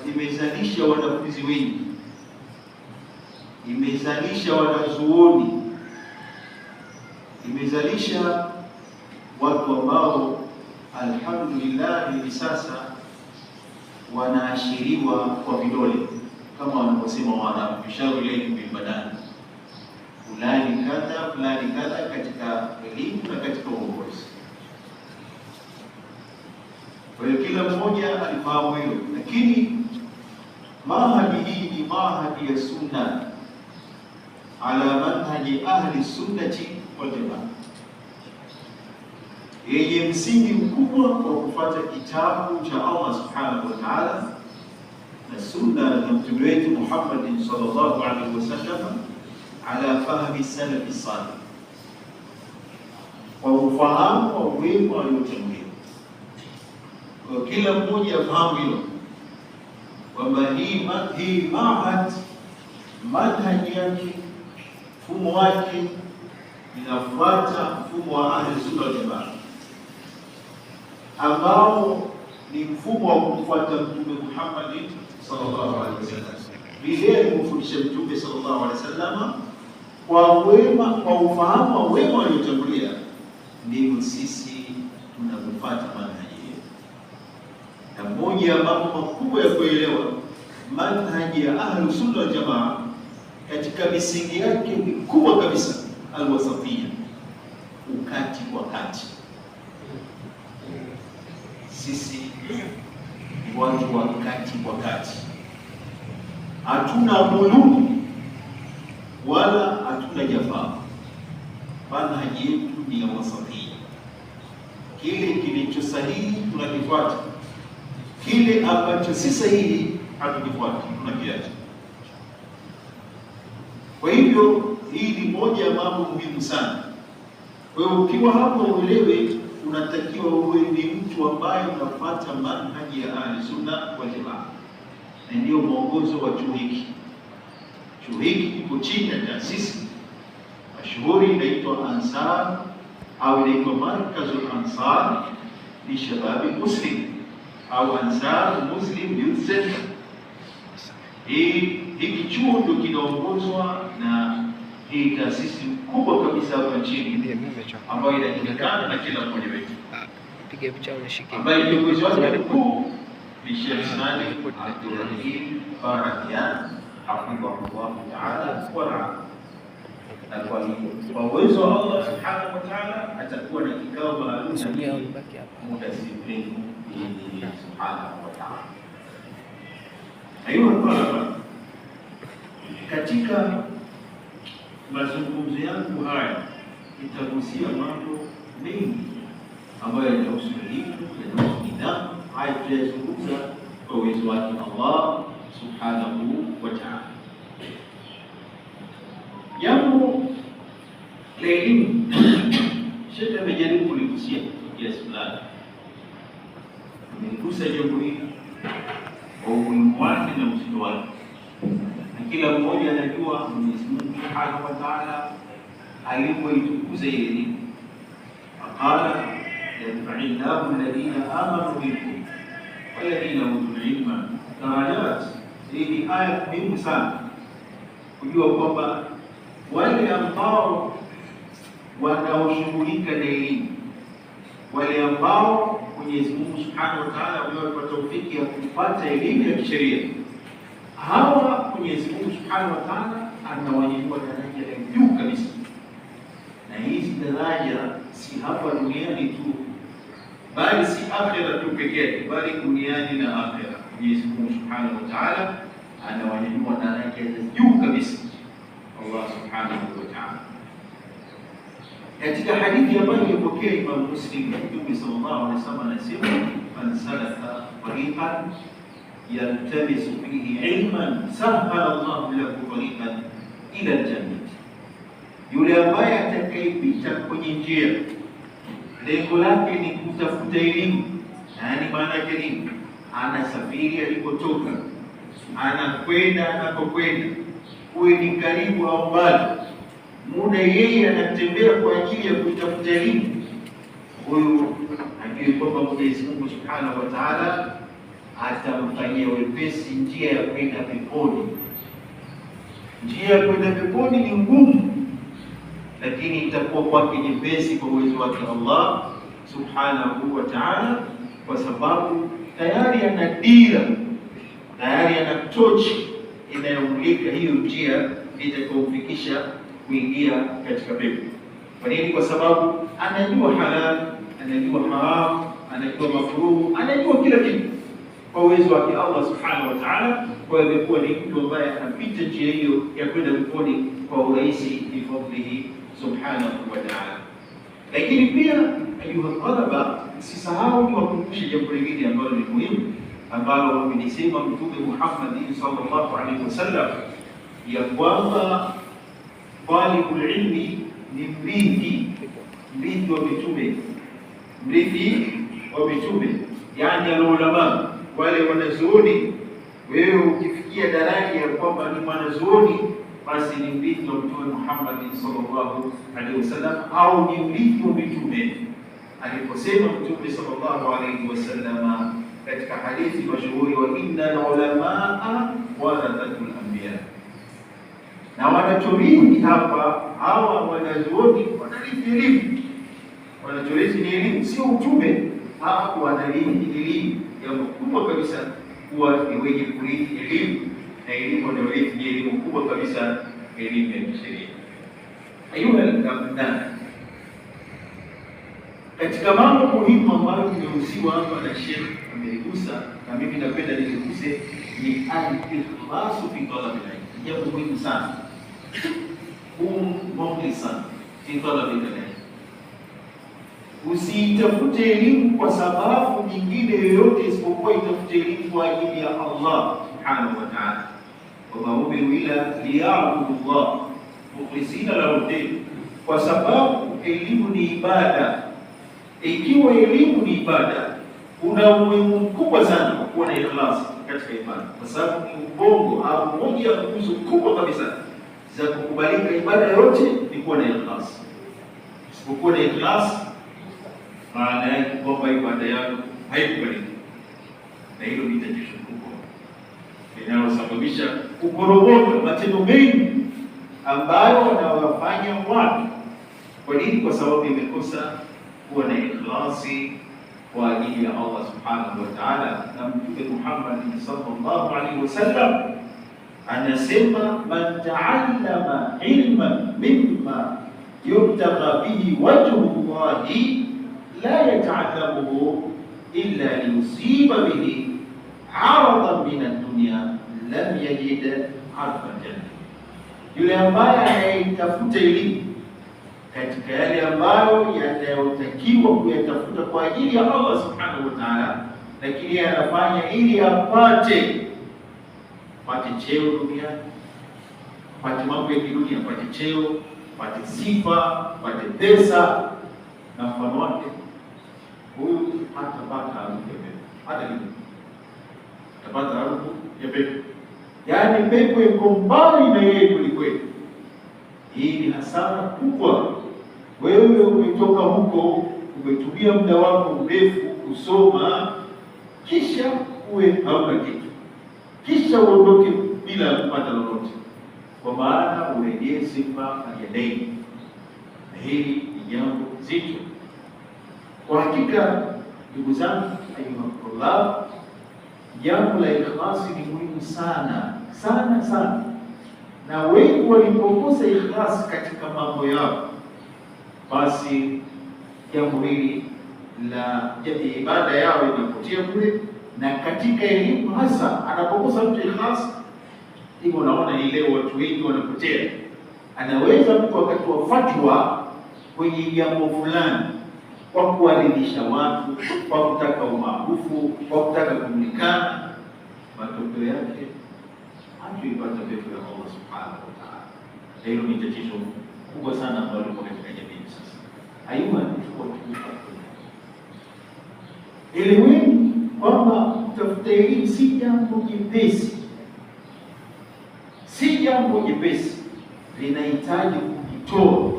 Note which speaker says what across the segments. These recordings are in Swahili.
Speaker 1: imezalisha wanafunzi wengi, imezalisha wanazuoni, imezalisha watu ambao alhamdulillah hivi sasa wanaashiriwa kwa vidole kama wanaposema Waarabu, bisharu ilaykum bil badan, fulani kadha fulani kadha, katika elimu na katika uongozi. Kwa hiyo kila mmoja alifahamu hilo, lakini mahadi hii ni mahadi ya sunna ala manhaji ahli sunnati wal jamaa, yenye msingi mkubwa wa kufuata kitabu cha Allah subhanahu wa ta'ala na sunna ya mtume wetu Muhammad sallallahu alaihi wasallam, ala fahmi salafi salih, kwa ufahamu wa wema waliotangulia. Kwa kila mmoja afahamu hilo kwamba hii manhaji yake, mfumo wake inafuata mfumo wa ahli sunna wal jamaa, ambao ni mfumo wa kumfuata Mtume Muhammad sallallahu alaihi wasallam, vile kumfundisha Mtume sallallahu alaihi wasallam kwa wema, kwa ufahamu wa wema waliotangulia, ndivyo sisi tunafuata manhaji yetu. Na moja ya mambo makubwa ya kuelewa manhaji ya ahli sunna wal jamaa katika misingi yake mikubwa kabisa, alwasafia, ukati kwa kati. Sisi ni watu wa kati kwa kati, hatuna buluu wala hatuna jafaa. Manhaji yetu ni ya wasafia, kile kilicho sahihi tunakifuata, kile ambacho si sahihi hatukifuati, tunakiacha. Kwa hivyo hii ni moja ya mambo muhimu sana. Kwa hiyo ukiwa hapo uelewe, unatakiwa uwe ni mtu ambaye unafuata manhaji ya ahli sunna wal jamaa, na ndio mwongozo wa chuo hiki. Chuo hiki kiko chini ya taasisi mashuhuri inaitwa Ansar, au inaitwa Markazul Ansar li Shababi Muslim, au Ansar Muslim Youth Center. Hiki chuo ndio kinaongozwa na hii taasisi kubwa kabisa hapa nchini, ambayo inajulikana na kila mmoja wetu, ambayo kiongozi wake mkuu ni Sheikh Salim Abdurrahim Barakian hafidhahullah taala wa na kwa uwezo wa Allah subhanahu wa ta'ala atakuwa na kikao maalum muda si mrefu subhanahu wa ta'ala. Hayo katika mazungumzo yangu haya nitagusia mambo mengi ambayo yanahusu elimu, yanahusu nidhamu. Haya tutayazungumza kwa uwezo wake Allah subhanahu wa ta'ala. Jambo la elimu Sheikh amejaribu kuligusia kiasi fulani, amegusa jambo hili kwa umuhimu wake na uzito wake, na kila mmoja anajua Mwenyezi Mungu subhanahu wa ta'ala alipoitukuza ile elimu, aqala yarfa'illahu alladhina amanu minkum walladhina utul ilma darajat. Hii ni aya muhimu sana kujua kwamba wale ambao wanaoshughulika na elimu, wale ambao Mwenyezi Mungu subhanahu wa ta'ala amewapa taufiki ya kupata elimu ya kisheria, hawa Mwenyezi Mungu subhanahu wa ta'ala anawanyanyua daraja la juu kabisa. Na hizi daraja si hapa duniani tu, bali si akhera tu pekee, bali duniani na akhera. Mwenyezi Mungu subhanahu wa ta'ala anawanyanyua daraja la juu kabisa Allah subhanahu wa ta'ala. Katika hadithi ambayo imepokea Imam Muslim, Mtume sallallahu alaihi wasallam anasema, man salaka tariqan yaltamisu fihi ilman sahala Allahu lahu tariqan ila al-jannah, yule ambaye atakayepita kwenye njia lengo lake ni kutafuta elimu, yaani maana yake nini? Anasafiri alikotoka, anakwenda anakokwenda, uwe ni karibu au mbali, muda yeye anatembea kwa ajili ya kutafuta elimu, huyu ajue kwamba Mwenyezi Mungu subhanahu wa ta'ala atamfanyia wepesi njia ya kwenda peponi. Njia ya kwenda peponi ni ngumu, lakini itakuwa kwake nyepesi kwa uwezo wake Allah subhanahu wa ta'ala, kwa sababu tayari ana dira, tayari ana tochi inayomulika hiyo njia itakayomfikisha kuingia katika pepo. Kwa nini? Kwa sababu anajua halal, anajua haram, anajua makruh, anajua kila kitu kwa uwezo wake Allah subhanahu wa ta'ala. Kwa hivyo imekuwa ni mtu ambaye anapita njia hiyo ya kwenda peponi kwa urahisi bifadlihi subhanahu wa ta'ala. Lakini pia ayuha talaba, msisahau ni wakumbushe jambo lingine ambalo ni muhimu, ambalo amenisema Mtume Muhammad sallallahu alaihi wasallam, ya kwamba talibul ilmi ni mrithi wa mitume, mrithi wa mitume, yani alulama, wale wanazuoni. Wewe ukifikia daraja ya kwamba ni mwanazuoni, basi ni mrithi wa Mtume Muhammad sallallahu alaihi wasallam, au ni mrithi wa mitume. Aliposema Mtume sallallahu alaihi wasallam katika hadithi mashuhuri, wa innal ulamaa warathatul anbiya, na wanachorithi hapa hawa wanazuoni wanarithi elimu. Wanachorithi ni elimu, sio utume. Hapo wanarithi elimu. Jambo kubwa kabisa kuwa ni wenye kurithi elimu, na elimu wanayorithi ni elimu kubwa kabisa, elimu ya kisheria. Ayuha al-abnan, katika mambo muhimu ambayo tumehusiwa hapa na Sheikh ameigusa, na mimi napenda niguse, ni al-ikhlasu fi talab al-ilm. Jambo muhimu sana, mukhlisan fi talab al-ilm. Usitafute elimu kwa sababu nyingine yoyote isipokuwa itafute elimu kwa ajili ya Allah subhanahu wa ta'ala. Wa umiru ila liya'budu Allah mukhlisina lahu din, kwa sababu elimu ni ibada. Ikiwa elimu ni ibada, una umuhimu mkubwa sana kwa kuwa na ikhlas katika ibada, kwa sababu ni ubongo au moja ya nguzo kubwa kabisa za kukubalika ibada yote ni kuwa na ikhlas. Usipokuwa na ikhlas, maana yake kwamba ibada yako haikubaliki, na hilo ni tatizo kubwa linalosababisha kuporomoka matendo mengi ambayo wanawafanya watu. Kwa nini? Kwa sababu imekosa kuwa na ikhlasi kwa ajili ya Allah subhanahu wa ta'ala. Na Mtume Muhammad sallallahu alaihi wasallam anasema, man ta'allama ilman mimma yubtagha bihi wajhu Allahi la yata'allamuhu illa liyusiba bihi 'aradan min ad-dunya lam yajid 'arfa al-janna. Yule ambaye anayetafuta elimu katika yale ambayo yanayotakiwa kuyatafuta kwa ajili ya Allah subhanahu wa ta'ala, lakini anafanya ili apate cheo duniani, apate mambo ya kidunia, apate cheo, apate sifa, apate pesa na mfano wake, huyu hatapata harufu ya pepo. Hata hivyo atapata harufu ya pepo, yaani pepo iko mbali na yeye kwelikweli. Hii ni hasara kubwa. Wewe umetoka huko, umetumia muda wako mrefu kusoma, kisha uwe hauna kitu, kisha uondoke bila kupata lolote, kwa maana urejee sifa aliyadai. Na hili ni jambo zito kwa hakika. Ndugu zangu, ayuha, jambo la ikhlasi ni muhimu sana sana sana, na wengi walipokosa ikhlas katika mambo yao, basi jambo hili la ibada yao inapotea kule. Na katika elimu hasa, anapokosa mtu ikhlas, hivyo unaona ni leo watu wengi wanapotea. Anaweza mtu akatoa fatwa kwenye jambo fulani kwa kuwaridhisha watu, kwa kutaka umaarufu, kwa kutaka kujulikana, matokeo yake hatuipata pepo ya Allah subhanahu wa ta'ala. Hilo ni tatizo kubwa sana ambalo liko katika jamii sasa. Ayuha elimu, kwamba kutafuta elimu si jambo jepesi, si jambo jepesi. Linahitaji kujitoa,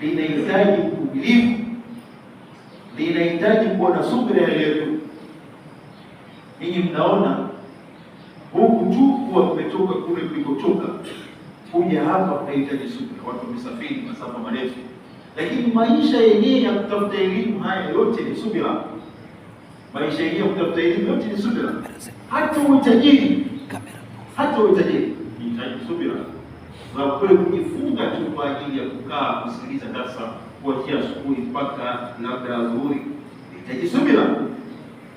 Speaker 1: linahitaji uvumilivu, linahitaji kuwa na subira ya leo. Ninyi mnaona huku tu kuwa kumetoka kule kulikotoka kuja hapa kunahitaji subira. Watu wamesafiri masafa marefu, lakini maisha yenyewe ya kutafuta elimu haya yote ni subira. Maisha yenyewe ya kutafuta elimu yote ni subira. Hata utajiri inahitaji subira. Na kule kujifunga tu kwa ajili ya kukaa kusikiliza darasa kuanzia asubuhi mpaka labda adhuhuri inahitaji subira.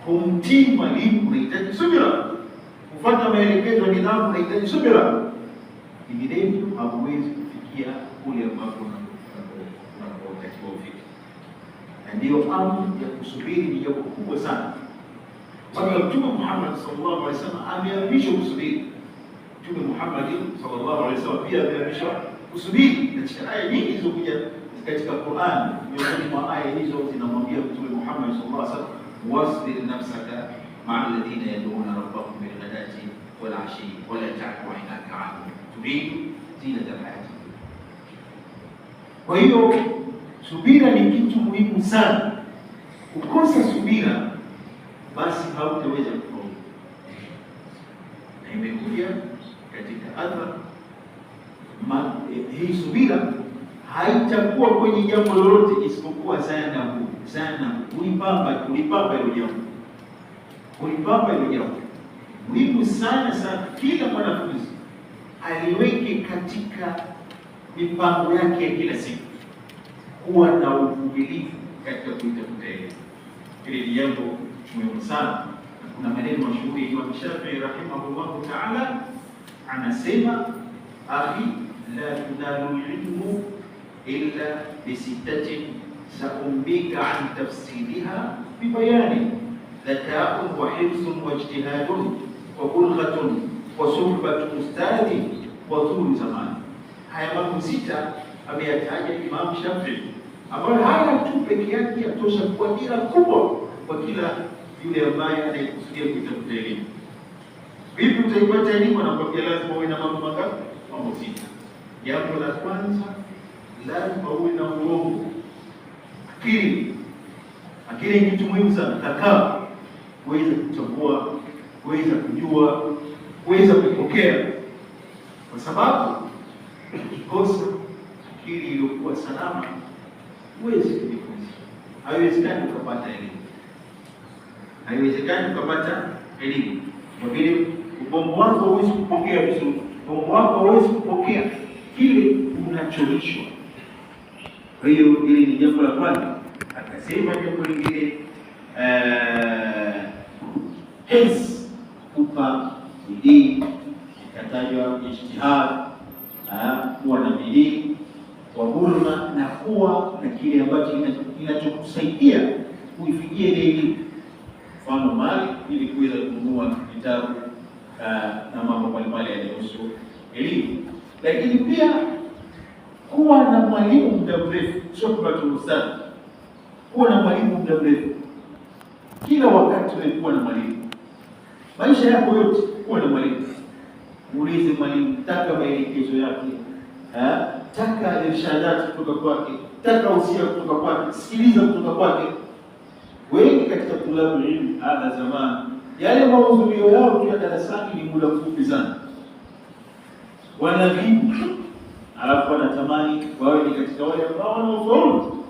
Speaker 1: Kumtii mwalimu inahitaji subira. Kufuata maelekezo ya nidhamu inahitaji subira. Vinginevyo hauwezi kufikia kule ambapo unapotakiwa ufike. Na ndiyo amri ya kusubiri ni jambo kubwa sana. Bwana Mtume Muhammad sallallahu alaihi wasallam ameamrishwa kusubiri. Mtume Muhammad sallallahu alaihi wasallam pia ameamrishwa kusubiri. Katika aya nyingi zilizokuja katika Qur'an, miongoni mwa aya hizo zinamwambia Mtume Muhammad sallallahu alaihi wasallam, wasbir nafsaka ma'a alladhina yad'una rabbahum bil ghadati wal 'ashi wa la ta'ku 'aynaka 'anhum turidu zinata al-hayati. Kwa hiyo subira ni kitu muhimu sana. Kukosa subira basi hautaweza kufaulu. Na imekuja katika adha hii subira haitakuwa kwenye jambo lolote isipokuwa sana kulipamba hilo jambo. Muhimu sana kila mwanafunzi aliweke katika mipango yake ya kila siku kuwa na uvumilivu katika kuitafuta elimu. Hili ni jambo muhimu sana. Kuna maneno mashuhuri ya Imam Shafi'i rahimahullahu ta'ala, anasema akhi la tunalu ilmu illa bisittatin saumbika an tafsiriha bibayani dhakaun wa hirsun wa ijtihadun wa bulghatun wa suhbatu ustadi wa tulu zamani. Haya mambo sita ameyataja Imam Shafi'i, ambayo haya tu peke yake yatosha kuwa dira kubwa kwa kila yule ambaye anayekusudia kuitafuta elimu. Vipi utaipata elimu? Anakwambia lazima uwe na mambo mangapi? Mambo sita. Jambo la kwanza, lazima uwe na uongo. Akili ni kitu muhimu sana. Takaa kuweza kuchambua, kuweza kujua, kuweza kupokea, kwa sababu ukikosa akili iliyokuwa salama huwezi kujifunza. Haiwezekani ukapata elimu. Kwa vile ubongo wako hauwezi kupokea vizuri, ubongo wako hauwezi kupokea kile unacholishwa. Kwa hiyo hili ni jambo la kwanza. Akasema jambo lingine, kupa bidii, ikatajwa ijtihad, kuwa na bidii, wa bulgha, na kuwa na kile ambacho kinachokusaidia kuifikia ile elimu. Mfano mali, ili kuweza kununua vitabu na mambo mbalimbali yanayohusu elimu. Lakini pia kuwa na mwalimu muda mrefu, sio kupata ustadi. Kuwa na mwalimu muda mrefu, kila wakati unakuwa na mwalimu. Maisha yako yote kuwa na mwalimu. Muulize mwalimu, taka maelekezo yake, taka irshadati kutoka kwake, taka usia kutoka kwake, sikiliza kutoka kwake. Wengi katika tulabu ilmu hada zamani, yale mahudhurio yao kwa darasani ni muda mfupi sana. Wanavibu, alafu wanatamani wawe ni katika wale ambao wanaofaulu.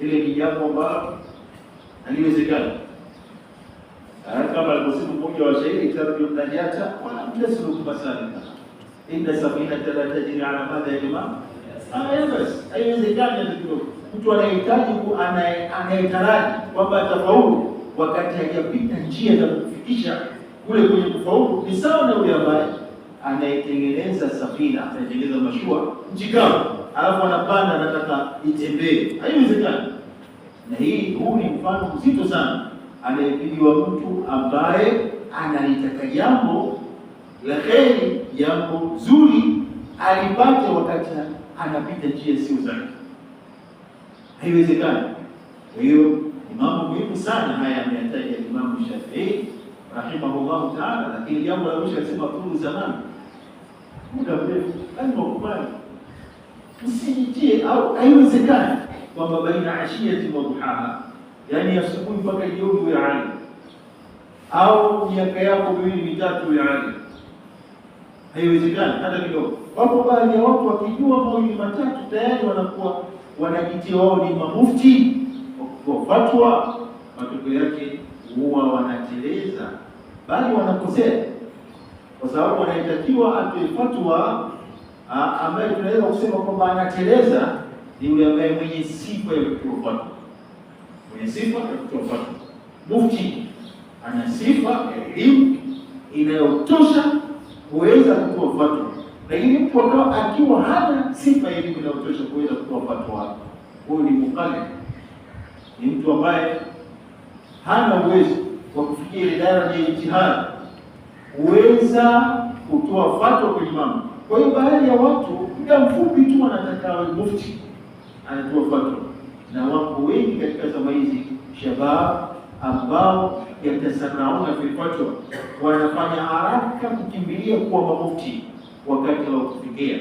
Speaker 1: Ile ni jambo ambalo haliwezekani. Kama alivyosema mmoja wa shairi, kitabu Najata, wala mtasilu kubasalika inda safinata la tajri ala madha ya jamaa. Basi haiwezekani. Mtu anayetaraji kwamba atafaulu wakati hajapita njia za kufikisha kule kwenye kufaulu ni sawa na yule ambaye anayetengeneza safina, anayetengeneza mashua nchi kavu, alafu anapanda anataka itembee. Haiwezekani. Na huu ni mfano mzito sana. Anayepigiwa mtu ambaye analitaka jambo la kheri, jambo zuri alipate wakati anapita njia sio zake. Haiwezekani. Kwa hiyo ni mambo muhimu sana haya ameyataja Imam Shafi'i rahimahullah ta'ala. Lakini jambo la mwisho alisema tulu zamani, muda mrefu. Lazima ukubali, usijitie au haiwezekani kwamba baina ashiyati wa duhaha, yani asubuhi mpaka jioni uwe alim. au miaka yako 2-3 ya ali. Haiwezekani hata kidogo. Wapo baadhi ya watu wakijua 2-3 tayari wanakuwa wanajitia wao ni mamufti kwa fatwa. Matokeo yake huwa wanateleza, bali wanakosea, kwa sababu wanatakiwa atoe fatwa ambaye tunaweza kusema kwamba anateleza ni yule ambaye mwenye sifa ya kutoa fatwa. Mwenye sifa ya kutoa fatwa, mufti ana sifa ya elimu inayotosha kuweza kutoa fatwa, lakini mtu akiwa hana sifa ya elimu inayotosha kuweza kutoa fatwa, huyu ni mukallid, ni mtu ambaye hana uwezo wa kufikia daraja ya ijtihad kuweza kutoa fatwa kwenye mambo. Kwa hiyo baadhi ya watu muda mfupi tu wanataka awe mufti, anatoa fatwa, na wapo wengi katika zama hizi shabab ambao yatasarrauna fi fatwa, wanafanya haraka kukimbilia kuwa mufti wakati wa kufikia.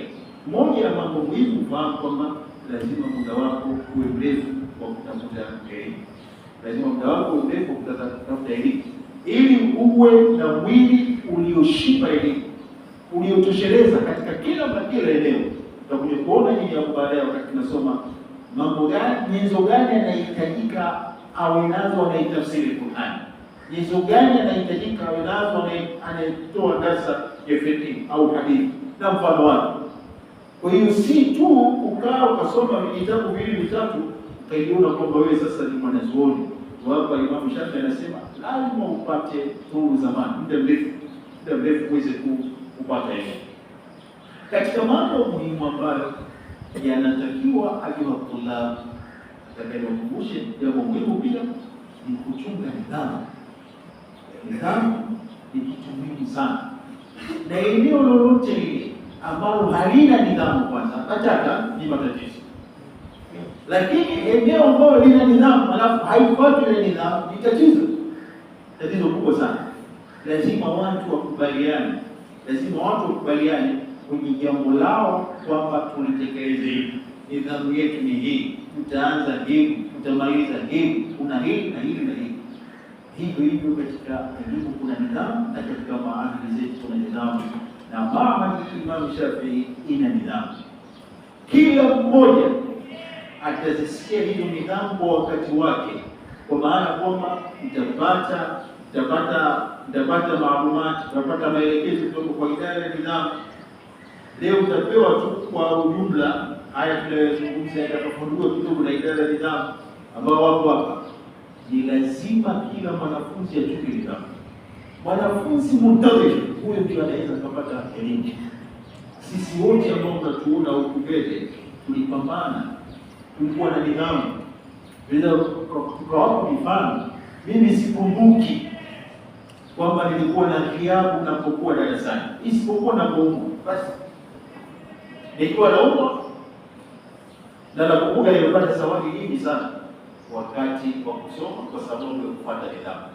Speaker 1: Moja ya mambo muhimu fahamu kwamba lazima muda wako uwe mrefu wa kutafuta elimu. Lazima muda wako uwe mrefu wa kutafuta elimu ili uwe na mwili ulioshiba elimu, uliotosheleza katika kila eneo. Tutakuja kuona nyinyi hapo baadaye wakati tunasoma mambo gani, nyenzo gani anahitajika awe nazo anaitafsiri Qur'an, nyenzo gani anahitajika awe nazo anayetoa darasa ya fiqh au hadithi na mfano wake. Kwa hiyo si tu ukaa ukasoma vitabu 2-3 ukaiona kwamba wewe sasa ni mwanazuoni. Hapa Imam Shafi anasema lazima upate tulu zamani, muda mrefu uweze kupata elimu. Katika mambo muhimu ambayo yanatakiwa ajue tulab, atakayokumbushe jambo muhimu pia ni kuchunga nidhamu. Nidhamu ni kitu muhimu sana, na eneo lolote lile ambalo halina nidhamu kwanza nataka ni matatizo. Lakini eneo ambalo lina nidhamu alafu haifuati ile nidhamu ni tatizo kubwa sana. Lazima watu wakubaliane kwenye jambo lao kwamba tulitekeleze hivi, nidhamu yetu ni hii, tutaanza hivi, tutamaliza hivi, kuna hili na hili na hili. Hivyo katika elimu kuna nidhamu, na katika maadili zetu kuna nidhamu, na maana Imam Shafi'i ina nidhamu. Kila mmoja atazisikia hizo nidhamu kwa wakati wake, kwa maana kwamba mtapata maalumati, mtapata maelekezo kutoka kwa idara ya nidhamu. Leo utapewa tu kwa ujumla haya tunayozungumza, yatafafanuliwa kidogo na idara ya nidhamu ambao wapo hapa. Ni lazima kila mwanafunzi achukue nidhamu. Mwanafunzi mtadhiri huyo ndio anaweza kupata elimu. Sisi wote ambao tunatuona huku mbele tulipambana, tulikuwa na nidhamu. Bila kwa mfano, mimi sikumbuki kwamba nilikuwa na kiabu napokuwa darasani, isipokuwa napoumwa. Basi nikiwa naumwa na nakumbuka nilipata zawadi nyingi sana wakati wa kusoma kwa sababu ya kufuata nidhamu.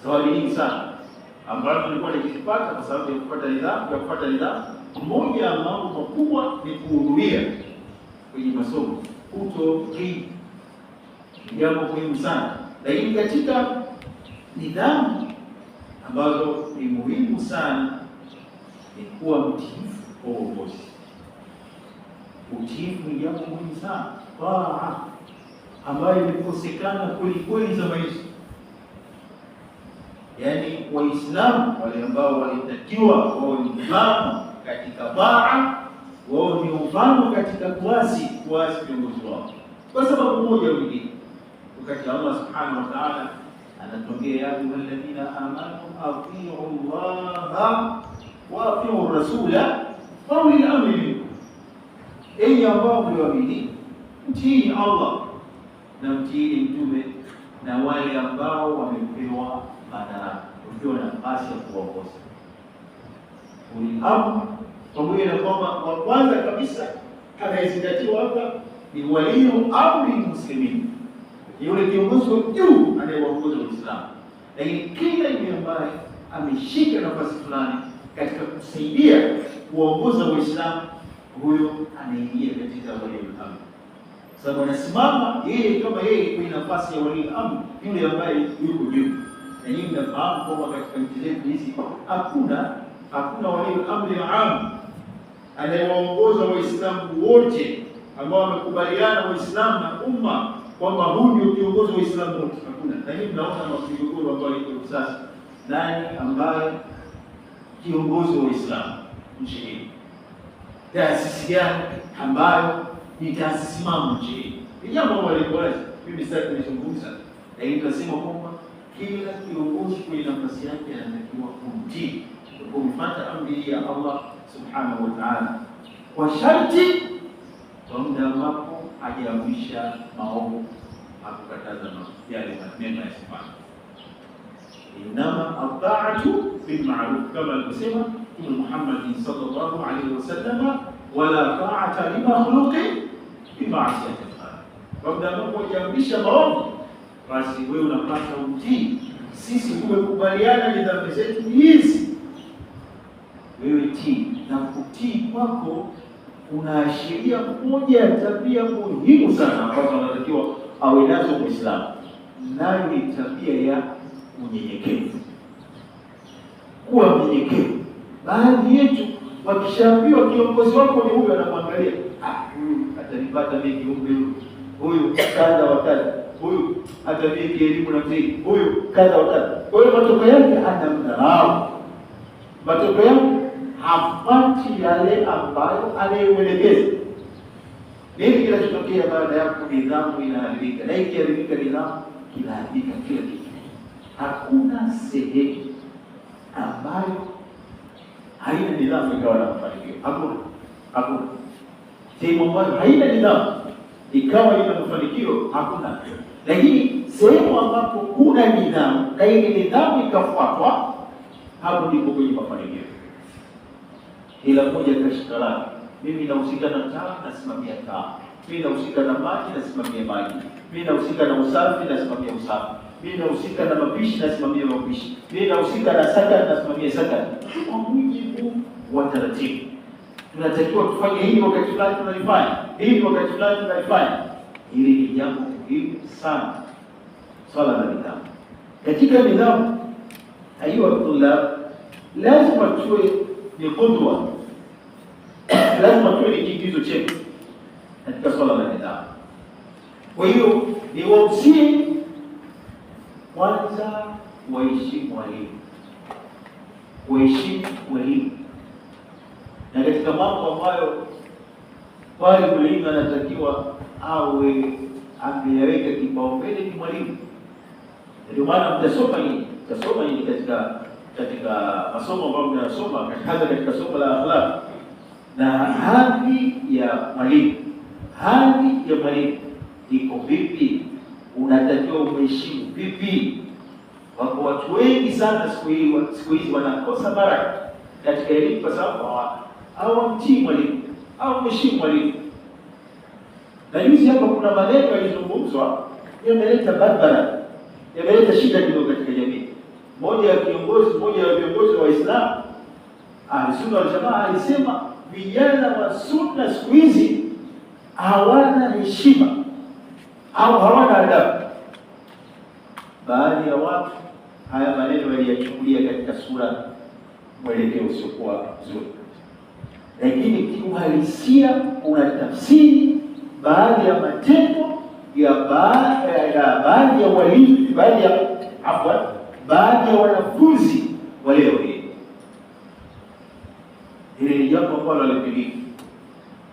Speaker 1: Zawadi nyingi sana ambazo nilikuwa nikizipata kwa sababu ya kufuata nidhamu. Mmoja ya mambo makubwa ni kuhudhuria kwenye masomo, kutotii, jambo muhimu sana. Lakini katika nidhamu ambazo ni muhimu sana ni kuwa mtiifu kwa uongozi. Utiifu ni jambo muhimu sana, ambayo imekosekana kweli zama hizi. Yaani Waislamu wale ambao walitakiwa wao ni mfano katika taa, wao ni mfano katika kuasi viongozi wao, kwa sababu moja au nyingine. Wakati Allah subhanahu wa ta'ala anatongea ya ayyuhalladhina amanu atiu Allah wa atiu rasula wa ulil amri minkum, enyi ambao mlioamini mtii Allah na mtii mtume na wale ambao wamepewa madaraka, wamepewa nafasi ya kuongoza. Ulil amri, pamoja na kwamba wa kwanza kabisa anayezingatiwa hapa ni waliyu amri muslimin, yule kiongozi wa juu anayewaongoza Waislamu. Lakini kila yule ambaye ameshika nafasi fulani katika kusaidia kuongoza Waislamu, huyo anaingia katika waliyu amri, sababu anasimama yeye kama yeye kwenye nafasi ya waliyu amri, yule ambaye yuko juu. Na nyinyi mnafahamu kwamba katika nchi zetu hizi hakuna wali amri am anayewaongoza Waislamu wote ambao wamekubaliana Waislamu na umma kwamba huyu ndio kiongozi wa Waislamu wote. Hakuna. Na hivi mnaona mapigano ambayo iko sasa, nani ambaye kiongozi wa Waislamu nchi hii? Taasisi gani ambayo ni taasisi mama nchi hii? Ni jambo ambalo liko wazi. Mimi sasa nizungumza, lakini tunasema kwamba kila kiongozi kwa nafasi yake anatakiwa kumtii, kufuata amri ya Allah subhanahu wa ta'ala, kwa sharti kwa muda ambapo hajaamrisha maovu, hakukataza yale mema yasifanye. Inama ata'atu bil ma'ruf, kama alivyosema Mtume Muhammad sallallahu alaihi wasallam, wala ta'ata li makhluqin bi ma'siyati al-khaliq. Kwa muda ambapo hajaamrisha maovu, basi wewe unapaswa utii. Sisi tumekubaliana nidhamu zetu hizi, wewe tii. Na kutii kwako unaashiria moja ya tabia muhimu sana ambazo anatakiwa awe nazo Muislamu, nayo ni tabia ya unyenyekevu. Kuwa mnyenyekevu. Baadhi yetu wakishaambiwa kiongozi wako ni huyu, anamwangalia, huyu atanipata mimi kiumbe, huyu kadha wa kadha, huyu atabiki elimu na mziki, huyu kadha wa kadha. Kwa hiyo matokeo yake anamdharau, matokeo yake hapati yale ambayo anayemwelekeza. Nini kinachotokea baada ya nidhamu inaharibika? Na ikiharibika nidhamu, kinaharibika kila kitu. Hakuna sehemu ambayo haina nidhamu ikawa na mafanikio. Hakuna sehemu ambayo haina nidhamu ikawa ina mafanikio. Hakuna. Lakini sehemu ambapo kuna nidhamu na ile nidhamu ikafuatwa, hapo ndipo kwenye mafanikio. Kila mmoja kashika lake. Mimi nahusika na taa, nasimamia taa. Mimi nahusika na maji, nasimamia maji. Mimi nahusika na usafi, nasimamia usafi. Mimi nahusika na mapishi, nasimamia mapishi. Mimi nahusika na saka, nasimamia saka. Kwa mujibu wa taratibu. Tunatakiwa tufanye hili wakati fulani tunalifanya, hili wakati fulani tunalifanya. Hili ni jambo muhimu sana, swala la nidhamu. Katika nidhamu, ayuha tulab, lazima tuwe ni qudwa, lazima tuwe ni kiigizo chetu katika swala la nidhamu. Kwa hiyo ni wausie kwanza waheshimu walimu, na katika mambo ambayo pale mwalimu anatakiwa awe ameyaweka kipaumbele ni mwalimu. Ndio maana mtasoma hii katika masomo ambayo mnasoma, hasa katika somo la akhlaq, na hadhi ya mwalimu iko vipi? Unatakiwa umheshimu vipi? Wako watu wengi sana siku hizi wanakosa baraka katika elimu kwa sababu hawamtii mwalimu au mheshimu mwalimu. Na juzi hapa kuna maneno yalizungumzwa yameleta barbara, yameleta shida kidogo katika jamii. Mmoja wa viongozi wa Waislamu Ahlusunna wal Jamaa alisema vijana wa sunna siku hizi hawana heshima au hawana adabu. Baadhi ya watu haya maneno yaliyachukulia katika sura mwelekeo usiokuwa mzuri, lakini kiuhalisia kuna tafsiri baadhi ya matendo ya baadhi ya walimu, baadhi ya wanafunzi wa leo hii. Hili ni jambo ambalo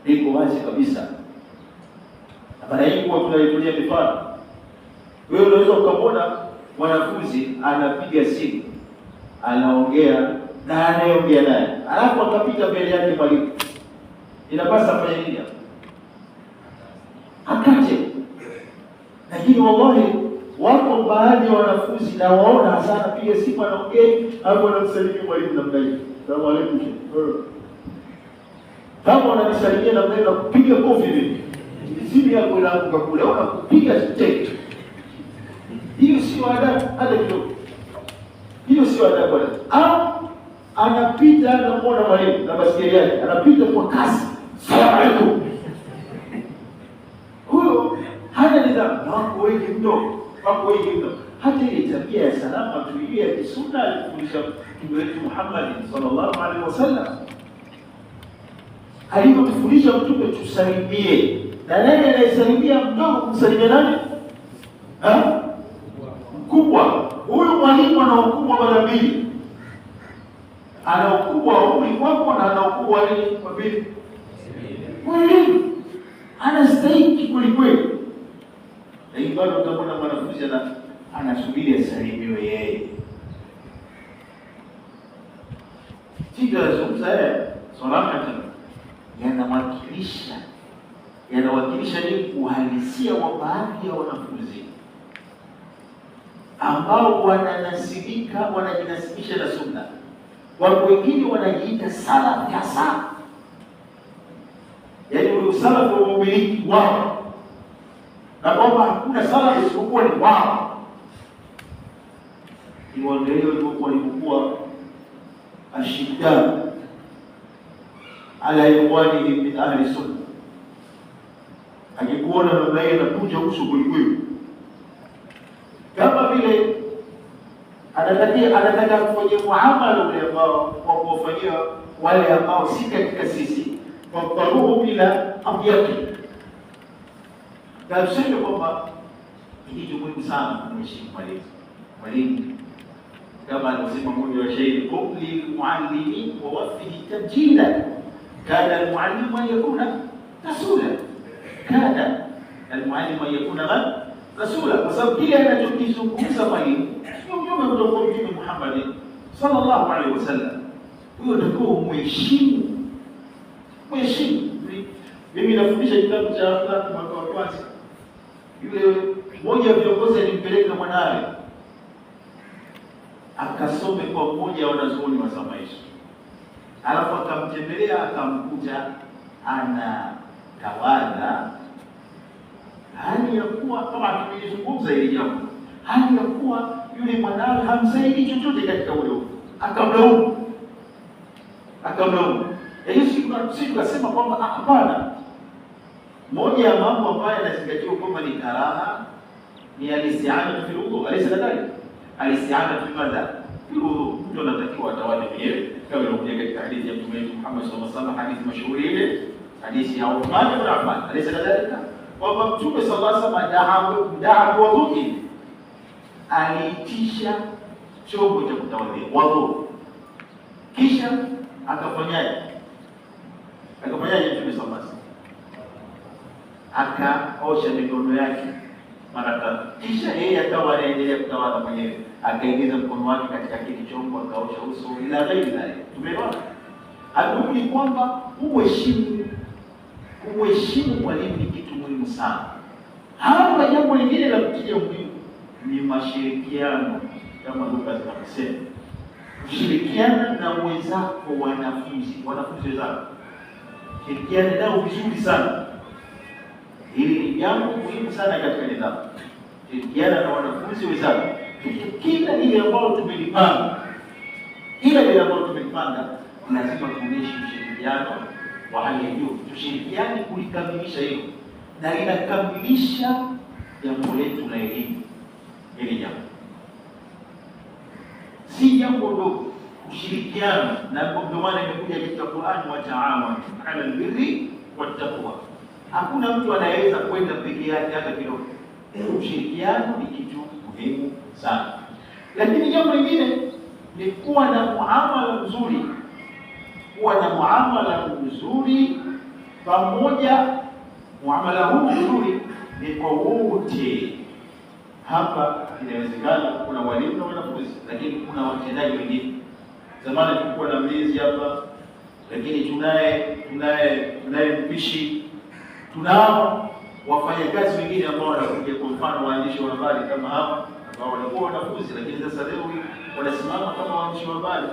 Speaker 1: liko wazi kabisa. Mara nyingi huwa tunaitumia mifano. Wewe unaweza ukamwona mwanafunzi anapiga simu, anaongea na anayeongea naye, alafu akapita mbele yake mwalimu. Inapasa afanye nini? Akate. Lakini wallahi wako baadhi ya wanafunzi na waona sana piga simu, anaongea hapo, anamsalimia mwalimu namna hiyo. Salamu alaykum. Kama unanisalimia namna hiyo, kupiga kofi hivi, simu yako inaanguka kule, au kupiga step. Hiyo sio adabu hata kidogo. Hiyo sio adabu. Au anapita na kuona mwalimu na basikeli yake, anapita kwa kasi. Salamu alaykum. Huyo hana nidhamu. Wako wengi mno. hata ile tabia ya salama tuijue ya kisunna alifundisha Mtume wetu Muhammad sallallahu alaihi wasallam. Alipofundisha Mtume tusalimie, na nani anayesalimia mdogo kumsalimia nani? Mkubwa. Huyu mwalimu ana ukubwa mara mbili, ana ukubwa wa umri kwako na ana ukubwa wa nini kwa pili. Mwalimu anastahili kwelikweli, lakini bado utamwona mwanafunzi anasubiri asalimiwe yeye. Tunazungumza sarahatan, yanawakilisha ni uhalisia wa baadhi ya wanafunzi ambao wanajinasibisha na sunna. Watu wengine wanajiita salaf hasa, yaani ule usalafu wa umiliki wao, na kwamba hakuna salaf isipokuwa ni wao. Niwaangalie walivyokuwa ashidda ala ikhwanihim min ahli sunna. Akikuona namna hiyo anakuja uso kwelikweli, kama vile anataka kufanya muamala ule ambao kwa kuwafanyia wale ambao si katika sisi, kwa kuruhu bila afyaki. Na tuseme kwamba hii ni muhimu sana kumheshimu mwalimu. Kama alivyosema mmoja wa shairi, quli muallimi wa wafihi tabjila, kana almuallimu an yakuna rasula, kana almuallimu an yakuna rasula, kwa sababu kile anachokizungumza mwalimu sio mjumbe kutoka kwa Mtume Muhammad sallallahu alaihi wasallam. Huyo ndio muheshimu. Mimi nafundisha kitabu cha akhlaq mwaka wa kwanza. Yule mmoja wa viongozi alimpeleka mwanawe akasome kwa mmoja wa wanazuoni wa zama hizo, alafu akamtembelea akamkuta ana tawadha, hali ya kuwa kama tulizungumza ile jambo, hali ya kuwa yule mwanawe hamsaidii chochote katika ule, akamlaumu. Sisi tukasema kwamba hapana, moja ya mambo ambayo yanazingatiwa kwamba ni karaha ni al-isti'ana fi al-wudu. Alaysa kadhalika? Al-isti'ana fi madha? Fi al-wudu. Mtu anatakiwa atawale mwenyewe, kama ilivyokuja katika hadithi ya Mtume Muhammad sallallahu alaihi wasallam, hadithi mashuhuri ile, hadithi ya Uthman ibn Affan. Alaysa kadhalika? Kwamba Mtume sallallahu alaihi wasallam daa wudu, aliitisha chombo cha kutawadhia wudu, kisha akafanyaje Mtume sallallahu alaihi wasallam? Akaosha mikono yake mara tatu, kisha yeye akawa anaendelea kutawadha mwenyewe, akaingiza mkono wake katika kile chombo, akaosha uso, ila ghairi dhalik. Tumeona hapo ni kwamba kuheshimu mwalimu ni kitu muhimu sana. Hapa jambo lingine la kutia muhimu ni mashirikiano, kama Luka zinasema, kushirikiana na wenzako, wanafunzi wenzako, shirikiana nao vizuri sana. Hili ni jambo muhimu sana katika nidhamu. Shirikiana na wanafunzi wenzako. Kila ile ambayo tumelipanga, lazima tuonyeshe ushirikiano wa hali ya juu. Tushirikiane kulikamilisha hilo, na linakamilisha jambo letu la elimu. Hili jambo si jambo dogo, kushirikiana. Na ndio maana imekuja katika Qur'an, wa ta'awanu 'ala al-birri wat-taqwa. Hakuna mtu anayeweza kwenda peke yake hata kidogo. Ushirikiano ni kitu muhimu sana. Lakini jambo lingine ni kuwa na muamala mzuri, pamoja. Muamala huu mzuri ni kwa wote. Hapa inawezekana kuna walimu na wanafunzi, lakini kuna watendaji wengine. Zamani tulikuwa na mlinzi hapa, lakini tunaye mpishi, tunao wafanyakazi wengine ambao wanakuja, kwa mfano waandishi wa habari kama hapa, ambao walikuwa wanafunzi, lakini sasa leo wanasimama kama waandishi wa habari.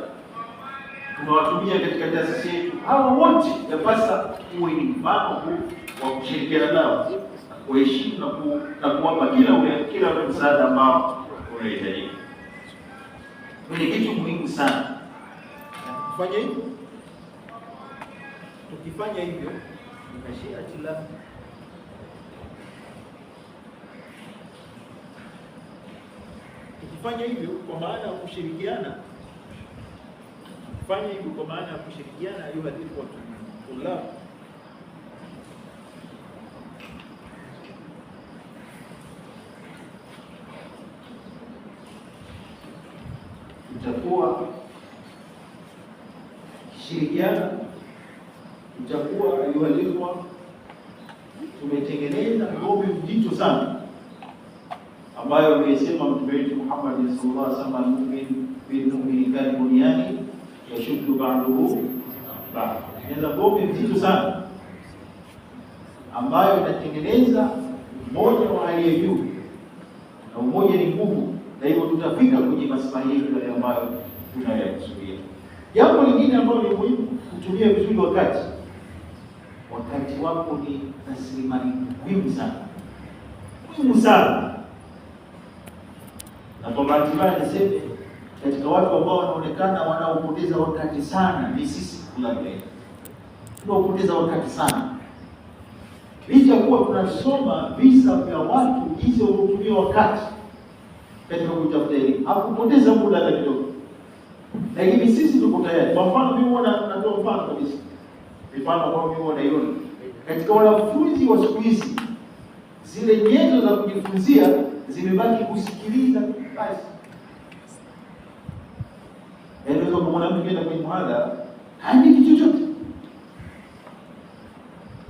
Speaker 1: Tunawatumia katika taasisi yetu. Hao wote yapasa uwe ni mfano wa kushirikiana nao, kuheshimu na kuwapa kila ule msaada ambao unahitajika. Ni kitu muhimu sana kufanya hivyo. Tukifanya hivyo tunashia
Speaker 2: Tukifanya hivyo kwa maana ya kushirikiana, fanya hivyo kwa maana ya kushirikiana, ayuha tulab, tutakuwa shirikiana, tutakuwa ayuha tumetengeneza ngome mzito sana ambayo amesema Mtume wetu Muhammad sallallahu alaihi wasallam, mu'min bil mu'mini kal bunyani yashuddu ba'duhu ba'd. Ni ngome mzito sana ambayo inatengeneza umoja wa hali ya juu, na umoja ni nguvu, na hivyo tutafika kwenye maslahi yetu yale ambayo tunayakusudia. Jambo lingine ambalo ni muhimu, kutumia vizuri wakati. Wakati wako ni rasilimali muhimu sana, muhimu sana. Na kwa bahati mbaya niseme, katika watu ambao wanaonekana wanaopoteza wakati sana ni sisi fulani. Tunaopoteza wakati sana. Licha kuwa tunasoma visa vya watu jinsi walivyotumia wakati katika kutafuta elimu, hakupoteza muda hata kidogo. Lakini sisi tuko tayari. Kwa mfano mimi natoa mfano kabisa. Mfano kwa mimi naiona katika wanafunzi wa siku hizi, zile nyenzo za kujifunzia zimebaki kusikiliza basi. Unaweza kumwona mtu kwenda kwenye mhadhara haandiki chochote.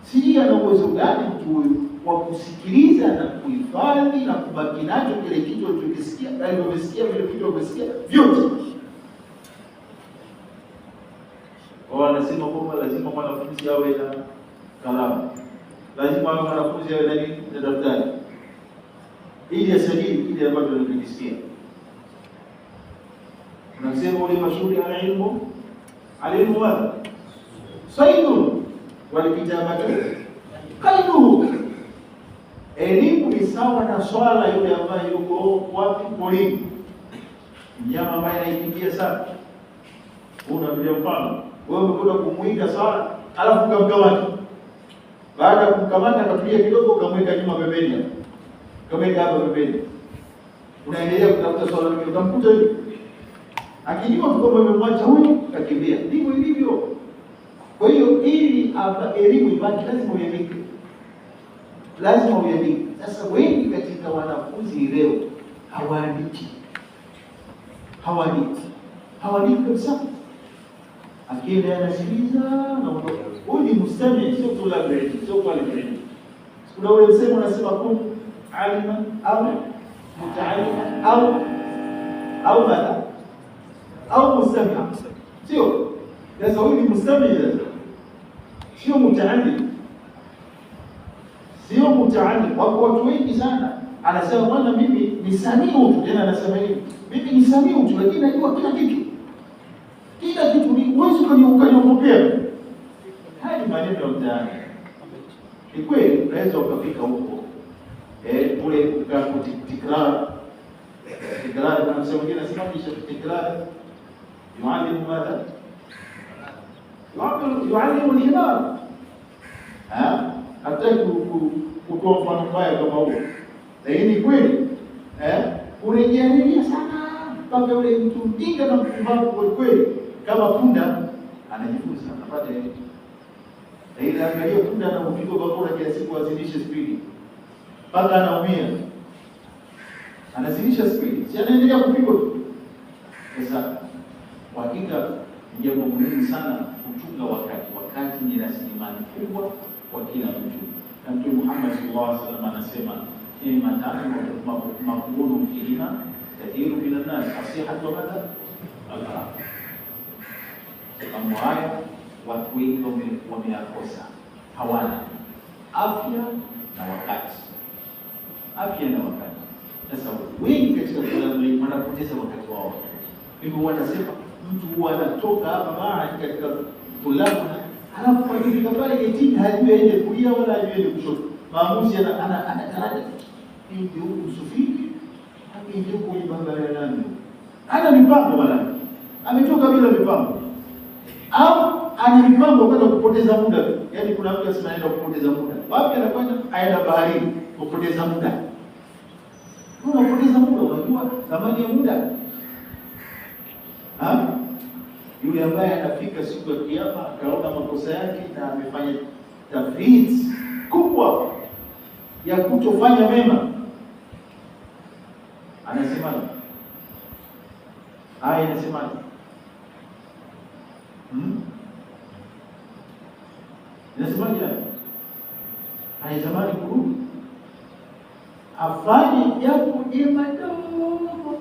Speaker 2: Si ana uwezo gani mtu huyu wa kusikiliza na kuhifadhi na kubaki nacho kile kitu alichokisikia, alivyosikia vile vitu alivyosikia vyote. Wanasema kwamba lazima mwanafunzi awe na kalamu, lazima awe mwanafunzi awe na daftari ili asajili kile ambacho anakisikia. Unasema ule mashuhuri alimu wala saidu walikitabatu kaidu. Elimu ni sawa na swala yule ambaye yuko wapi polini, mnyama ambaye anaikimbia sana. Unaambia mfano, wewe umekwenda kumuinga swala alafu ukamkamata. Baada ya kumkamata akatulia kidogo, ukamweka nyuma pembeni, ukamweka hapa pembeni, unaendelea kutafuta swala lingine, utamkuta hivi akijua tu kwamba umemwacha huyu akakimbia. Ndivyo ilivyo. Kwa hiyo ili elimu ibaki lazima uiandike, lazima uiandike. Sasa wengi katika wanafunzi leo hawaandiki kabisa. Akienda anasikiliza na huyu ni mustami, sio collaborate, sio qualified. Kuna ule msemo unasema kun alima au mutaallim au madha au mustami, sio? Sasa huyu ni mustami, sio mutaallim, sio mutaallim. Watu wengi sana anasema bwana, mimi ni samiu tu. Tena anasema hivi, mimi ni samiu tu, lakini najua kila kitu. Kila kitu ni uwezo ukaniogopea. Haya ni maneno ya mtaani. Ni kweli unaweza ukafika huko. Kule tikrar. Tikrar na msemo mwingine anasema kisha tikrar. Yualimu madha? Yualimu al-himar. Hata kutoa mfano mbaya kama huo. Lakini kweli urejelea sana mpaka yule mtu mjinga na mpumbavu kweli, kama punda anajifunza, anapata elimu. Lakini angalia punda anapopigwa bakora kila siku azidishe spidi mpaka anaumia, anazidisha spidi, si anaendelea kupigwa tu. Sasa kwa hakika ni jambo muhimu sana kuchunga wakati. Wakati ni rasilimali kubwa kwa kila mtu, na Mtume Muhammad sallallahu alaihi wasallam anasema ni matano makubulu kilima kathiru minan nas asihatu wa madha al-farah. Mambo haya watu wengi wameyakosa, hawana afya na wakati. Sasa wengi katika kulamu wanapoteza wakati wao. Hivyo wanasema mtu huwa anatoka hapa mahali katika kulamu, halafu akifika pale getini hajui aende kulia wala hajui aende kushoto. Maamuzi anataraja ndio usufiri hadi ndio kwenye barabara ya lami. Hana mipango wala ametoka bila mipango, au ana mipango kwenda kupoteza muda. Yaani kuna mtu asema anaenda kupoteza muda. Wapi anakwenda? Aenda baharini kupoteza muda. Unapoteza muda, unajua unajua thamani ya muda? Yule ambaye anafika siku ya Kiyama akaona makosa yake na amefanya tafriti kubwa ya kutofanya mema, anasemaje? Aya inasemaje? Inasemaje? Anatamani kurudi afanye jambo jema dogo.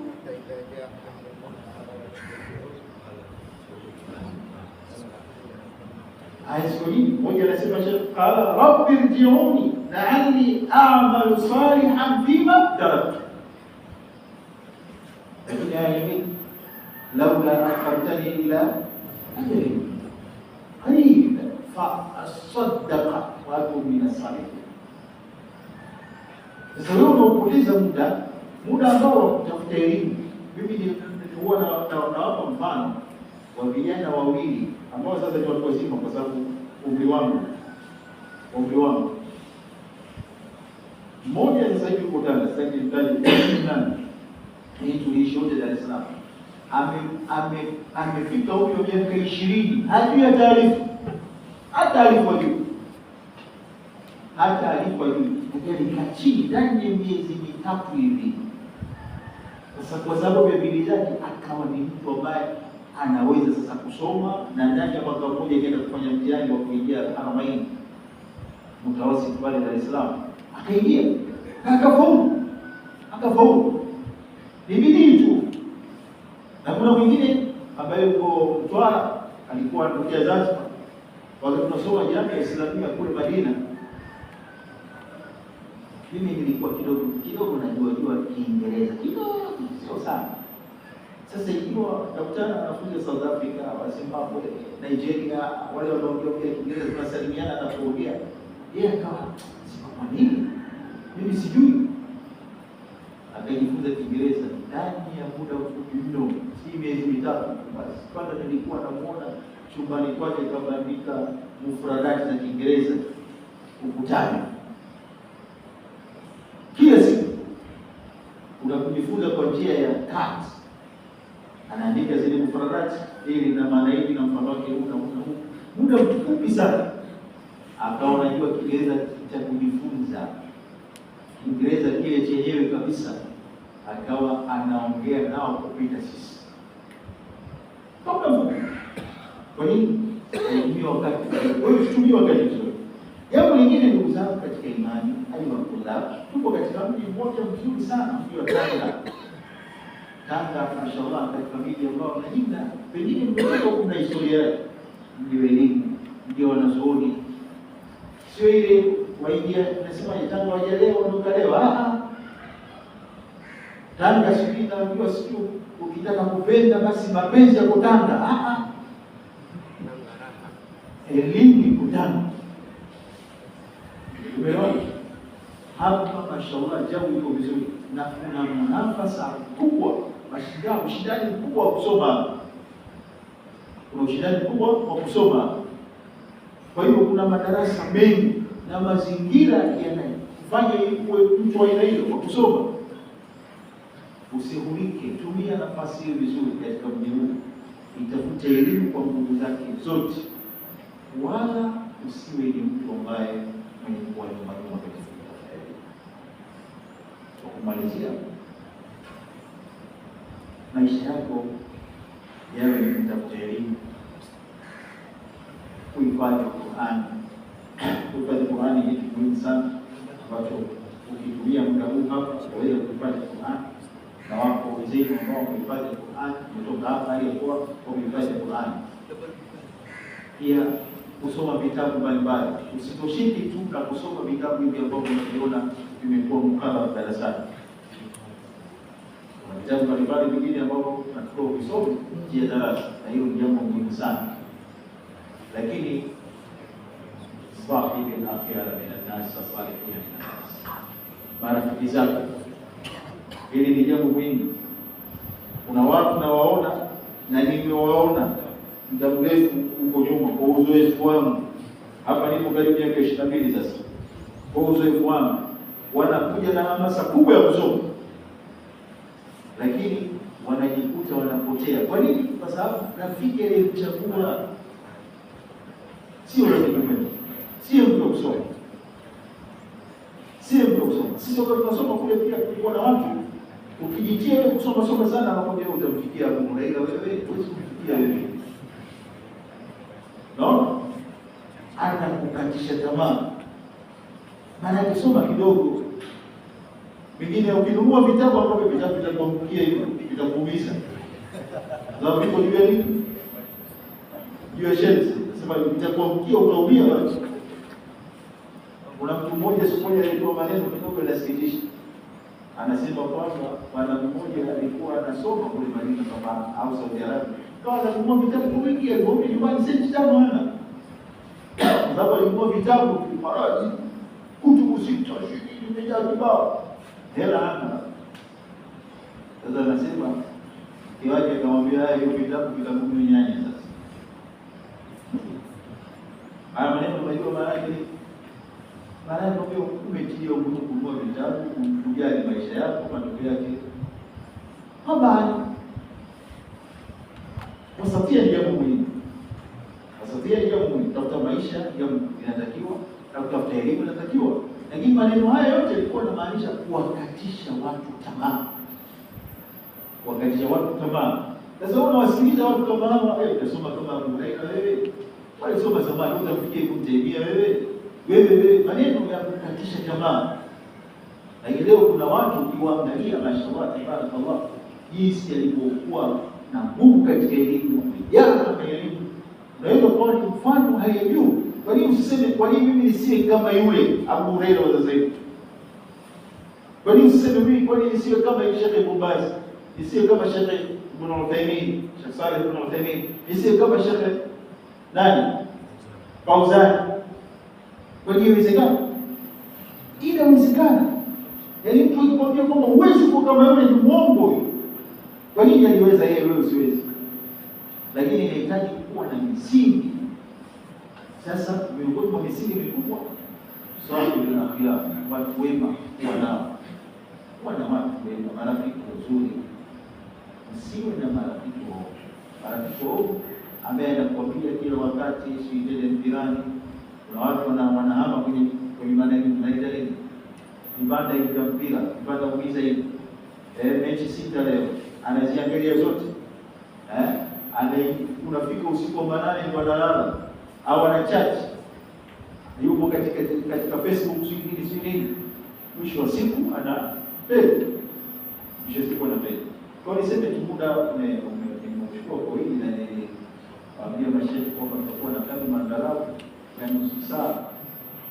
Speaker 2: Aisoni mmoja anasema qala rabbi irji'uni la'alli a'malu salihan fima taraktu. Lakini aya hii laula akhartani ila ajalin qarib fa asaddaqa wa akun min as-salihin. Sasa wewe unapoteza muda ambao utafuta elimu. Mimi huwa nawapa mfano wa vijana wawili ambao sasa ni watu wazima, kwa sababu umri wangu mmoja sasa hivi yuko Tanga, sasa hivi ndani hii tuliishi wote Dar es Salaam. Amefika umri wa miaka 20, hajui hata alifu juu, alikaa chini ndani ya miezi mitatu hivi. Sasa kwa sababu ya bidii zake akawa ni mtu ambaye anaweza sasa kusoma, na ndani ya mwaka mmoja akaenda kufanya mtihani wa kuingia Haramain mutawasit pale Dar es Salaam, akaingia akafaulu. Ni bidii tu. Na kuna mwingine ambaye yuko Mtwara, alikuwa anatokea Zanzibar, wakati tunasoma jamii ya Islamia kule Madina. Mimi nilikuwa kidogo najua Kiingereza kidogo, sio sana. Sasa ikiwa utakutana na wanafunzi South Africa, wa Zimbabwe, Nigeria, wale wanaongea Kiingereza, tunasalimiana na kuongea, yeye akawa kwa nini mimi sijui, akajifunza Kiingereza ndani ya muda mfupi mno, si miezi mitatu basi. Kwanza nilikuwa namuona chumbani kwake kabandika mufradati za Kiingereza ukutani. Kila siku unakujifunza kwa njia ya kati, anaandika zile mufradati ili na maana hivi na mfano wake muda mfupi sana, akawa anajua Kiingereza cha kujifunza, Kiingereza kile chenyewe kabisa, akawa anaongea nao kupita sisi. Kwa nini? Tumia wakati mzuri. Jambo lingine ndugu zangu katika imani, alhamdulillah, tuko katika mji mmoja mzuri sana, mji wa Tanga, mashallah, katika mji ambao najina pengine mdogo, kuna historia yake, mji wa elimu, mji wa wanazuoni. Sio ile waingia nasema tangu wajalewa ondokalewa. Tanga sisi tunajua, sio ukitaka kupenda basi mapenzi yako Tanga. Elimu iko Tanga. Umeona hapa mashallah, jambo liko vizuri na kuna mnafasa kubwa, ushindani mkubwa wa kusoma. Kuna ushindani mkubwa wa kusoma. Kwa hiyo kuna madarasa mengi na mazingira yanayofanya iwe mtu aina hiyo wa kusoma. Usihulike, tumia nafasi hiyo vizuri katika mji huu, itafute elimu kwa nguvu zake zote, wala usiwe ni mtu ambaye mwenye kuwa nyuma katika kutafuta elimu. Kwa kumalizia, maisha yako yawe ni kutafuta elimu, kuhifadhi Qur'an. Kuhifadhi Qur'an ni kitu muhimu sana ambacho ukitumia muda huu hapa unaweza kuhifadhi Qur'an, na wako wazee ambao wamehifadhi Qur'an kutoka hapa aliyekuwa wamehifadhi Qur'an. Pia kusoma vitabu mbalimbali, usitoshiki tu na kusoma vitabu hivi ambavyo unaviona vimekuwa mkabala darasani. Kuna vitabu mbalimbali vingine ambavyo tunatakiwa kusoma nje ya darasa, na hiyo ni jambo muhimu sana. Lakini sahibi al-akhira min an-nas salihin min an-nas, marafiki zako, hili ni jambo muhimu. Kuna watu nawaona na nimewaona muda mrefu huko nyuma, kwa uzoefu wangu hapa, nipo karibu miaka 22 sasa. Kwa uzoefu wangu, wanakuja na hamasa kubwa ya kusoma, lakini wanajikuta wanapotea. Kwa nini? Kwa sababu rafiki aliyemchagua sio rafiki mwema, sio mtu wa kusoma, sio mtu wa kusoma. Sisi wakati tunasoma kule pia kulikuwa na watu ukijitia wewe kusoma sana, anakwambia utamfikia Mungu, ila wewe huwezi kufikia wewe. Naona anakukatisha tamaa, maana ukisoma kidogo, vingine ukinunua vitabu ambavyo vitakuangukia hivyo, vitakuumiza. Na vipo juu ya nini? Juu ya shelves. Sema vitakuangukia, utaumia basi. Kuna mtu mmoja siku moja alitoa maneno kidogo yanasikitisha. Anasema kwamba bwana mmoja alikuwa anasoma kule Madina kama au Saudi Arabia. Kwa ananunua vitabu vingi, alivyokuja nyumbani senti tano hana. Kwa sababu alinunua vitabu Faraji, kutubu sita, shirini, imejaa kibao. Hela hana. Sasa anasema kiwaje akamwambia hiyo vitabu vitakunywa nyanya sasa. Haya maneno unajua maana yake? Maana yake ndio umetia mtu kununua vitabu, kujali maisha yako, matokeo yake habari. Wasatia ni jambo muhimu. Wasatia ni jambo muhimu. Tafuta maisha inatakiwa, tafuta elimu inatakiwa. Lakini maneno haya yote yalikuwa yanamaanisha kuwakatisha watu tamaa. Kuwakatisha watu tamaa. Sasa unawasikiliza watu kama hawa, unasoma kama Abu Huraira wewe. Wale soma zamani utafikia kumtembea wewe. Wewe maneno ya kukatisha tamaa. Na leo kuna watu ukiwaangalia mashallah tabarakallah jinsi yalivyokuwa na nguvu katika elimu, vijana katika elimu. Unaweza kuona mfano hayajui. Kwa nini usiseme kwa nini mimi nisiwe kama yule Abu Huraira wa sasa hivi? Kwa nini usiseme mimi kwa nini nisiwe kama Sheikh Ibn Baz? Nisiwe kama Sheikh Ibn Uthaymeen, Sheikh Saleh Ibn Uthaymeen, nisiwe kama Sheikh nani? Fauzan. Kwa nini inawezekana? Inawezekana. Yaani mtu akikwambia kwamba huwezi kuwa kama yule ni mwongo huyo. Kwa nini aliweza yeye wewe usiwezi? Lakini inahitaji kuwa na misingi. Sasa miongoni mwa misingi mikubwa sahihi na pia watu wema wanao. Wana watu wema, marafiki wazuri. Msiwe na marafiki wao. Marafiki wao ambaye anakuambia kila wakati usiende mpirani. Kuna watu wanahama kwenye maneno tunaita nini? Ibada ya mpira, ibada umiza hivi. Mechi sita leo, anaziangalia zote. Unafika usiku wa manane ndio analala au anachat. Yupo katika Facebook sisi mwisho wa siku ana feli. Mwisho wa siku ana feli. Kwa hiyo niseme tu muda umechukua kwa hili na niambia mashehe kwamba tutakuwa na kama mandarau ya nusu saa.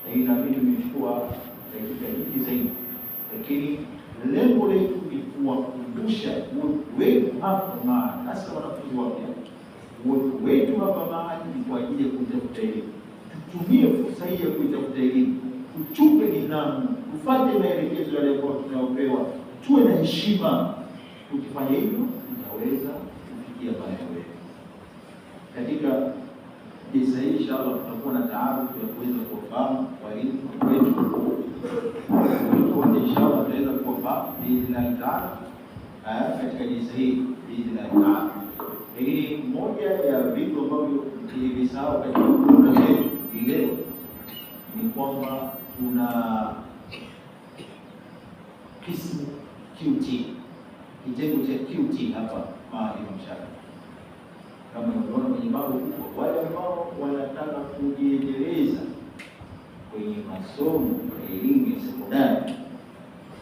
Speaker 2: Na inabidi nimechukua dakika nyingi zaidi. Lakini lengo letu ni kuwakumbusha wetu hapa mahali, hasa wanafunzi wapya. Wetu hapa mahali ni kwa ajili ya kutafuta elimu. Tutumie fursa hii ya kutafuta elimu. Tuchunge nidhamu, tufuate maelekezo yale ambayo tunayopewa. Tuwe na heshima. Tukifanya hivyo, tutaweza kufikia malengo yetu. Katika kisa hii inshallah tutakuwa na taarifa ya kuweza kufahamu walimu wetu. Wote inshallah tutaweza kufahamu biidhnillah taala katika kisa hii biidhnillah taala. Lakini moja ya vitu ambavyo tulivisahau katika muda wetu leo ni kwamba kuna kismu QT, kitengo cha QT hapa mahali Mshaka. Kama unaona kwenye bango kubwa, wale ambao wanataka kujiendeleza kwenye masomo ya elimu ya sekondari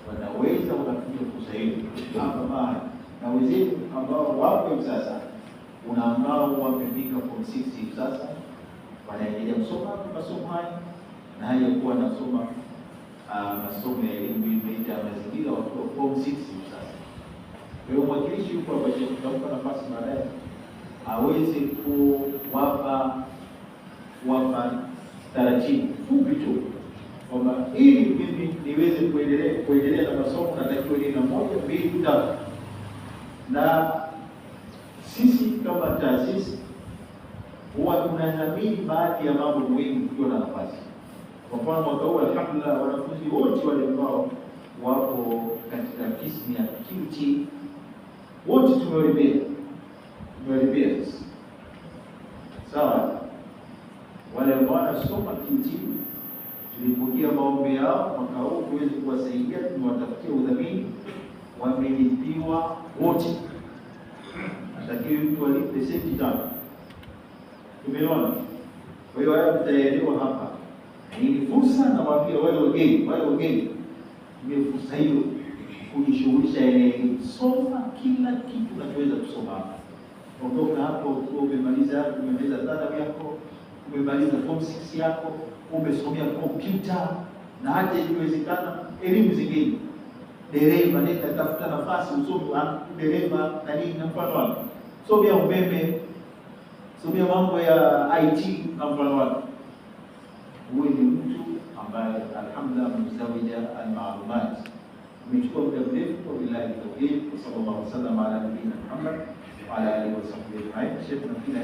Speaker 2: wanaweza wakatumia fursa hiyo hapa mahali. Na wenzetu ambao wapo sasa, kuna ambao wamefika form 6 sasa, wanaendelea kusoma masomo haya na haya kuwa nasoma masomo ya elimu ya mazingira wakiwa form 6 sasa. Kwa hiyo mwakilishi yuko hapa, tutampa nafasi baadaye aweze kuwapa taratibu fupi tu kwamba ili mimi niweze kuendelea na masomo natakiwa niwe na 1, 2, 3. Na sisi kama taasisi huwa tunadhamini baadhi ya mambo muhimu tukiwa na nafasi. Kwa mfano mwaka huu alhamdulillah wanafunzi wote wale ambao wapo katika kismu ya QT wote tumewalipia sasa. Sawa, wale ambao wanasoma QT tulipokea maombi yao mwaka huu tuweze kuwasaidia, tumewatafutia udhamini, wamelipiwa wote, atakiwe mtu alipe senti tano. Tumeona. Kwa hiyo haya tutaelewa hapa. Ni fursa, na waambia wale wageni ni fursa hiyo kujishughulisha elimu. Soma kila kitu unachoweza kusoma hapa. Ondoka hapo ukiwa umemaliza dhana yako, umemaliza form 6 yako, umesomea kompyuta na hata ikiwezekana elimu zingine. Dereva, nenda tafuta nafasi usome dereva na nini na mfano wako. Somea umeme, somea mambo ya IT na mfano wako. Huyu ni mtu ambaye alhamdulillah mzawija al-maalumat. Umechukua muda mrefu kwa billahi tawfiq. Sallallahu alaihi wasallam ala nabiyina Muhammad wa ala alihi wa sahbihi ajma'in. Sheikh, nafikiri